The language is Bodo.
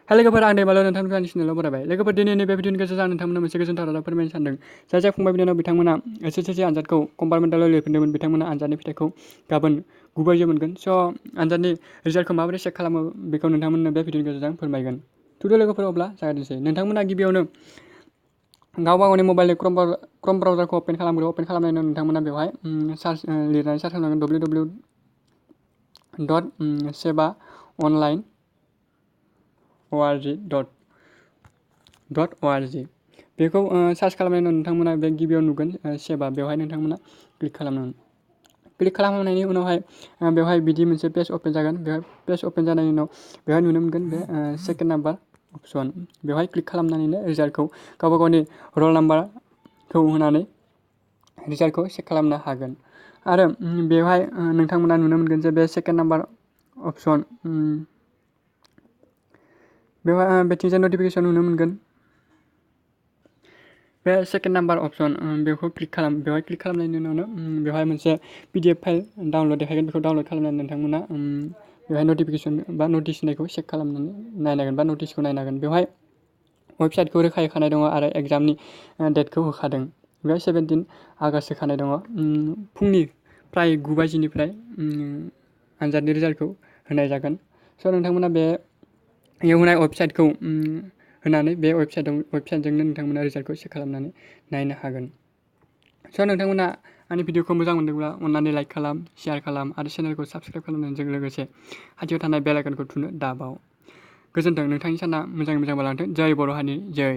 लोगोफोर आं दैमाल' नोंथांमोनखौ आंनि चेनेलाव बरायबाय। लोगोफोर दिनैनि बे भिडिअनि गेजेरजों आं नोंथांमोननो मोनसे गोजोनथाव रादाब फोरमायनो सानदों। जाय फंबाय बिनानाव बिथांमोना HSLC आनजादखौ कम्पार्टमेन्टालाव लिरफिनदोंमोन बिथांमोना आनजादनि फिथाइखौ गाबोन 9 बाजियाव मोनगोन। स' आनजादनि रिजाल्टखौ माबोरै चेक खालामो बेखौ नोंथांमोननो बे भिडिअनि गेजेरजों फोरमायगोन। थुदो लोगोफोर अब्ला जागायनोसै। नोंथांमोना गिबियावनो गावबा गावनि मबाइलनि क्रम ब्राउजारखौ अपेन खालामग्रो। अपेन खालामनायनि उनाव नोंथांमोना बेवहाय लिरनानै सार्च खालामनांगोन www.sebaonline.org. बेखौ सार्च खालामनायनि उनाव नोंथांमोना बे गिबियाव नुगोन सेबा। बेवहाय नोंथांमोना क्लिक खालामनांगोन। क्लिक खालामनायनि उनावहाय बेवहाय बिदि मोनसे पेज अपेन जागोन। बेवहाय पेज अपेन जानायनि उनाव बेवहाय नुनो मोनगोन बे सेकेन्ड नाम्बार अपसन। बेवहाय क्लिक खालामनानैनो रिजाल्टखौ गावबा गावनि रल नाम्बारखौ होनानै रिजाल्टखौ चेक खालामनो हागोन। आरो बेवहाय नोंथांमोना नुनो मोनगोन जे बे सेकेन्ड नाम्बार अपसन बेवहाय बेथिंजाय नटिफिकेसन नुनो मोनगोन। बे सेकेन्ड नाम्बार अपसन बेखौ क्लिक खालाम। बेवहाय क्लिक खालामनायनि उनावनो बेवहाय मोनसे PDF फाइल डाउनलड देखायगोन। बेखौ डाउनलड खालामनानै नोंथांमोना बेवहाय नटिफिकेसन बा नटिस होनायखौ चेक खालामनानै नायनांगोन बा नटिसखौ नायनांगोन। बेवहाय वेबसाइटखौ रोखायै होखानाय दङ आरो एग्जामनि डेटखौ होखादों। बेवहाय 17 आगष्ट होखानाय दङ। फुंनि प्राय 9 बाजिनिफ्राय आनजादनि रिजाल्टखौ होनाय जागोन। स' नोंथांमोना बे होनाय वेबसाइटखौ होनानै बे वेबसाइटजोंनो नोंथांमोना रिजाल्टखौ चेक खालामनानै नायनो हागोन। स' नोंथांमोना आंनि भिडिअखौ मोजां मोनदोंब्ला अननानै लाइक खालाम, शेयार खालाम आरो चेनेलखौ साबस्क्राइब खालामनायजों लोगोसे खाथियाव थानाय बेल आइकनखौ थुनो दाबाव। गोजोन्थों। नोंथांनि साना मोजाङै मोजां बारलांथों। जय बर' हारिनि जय।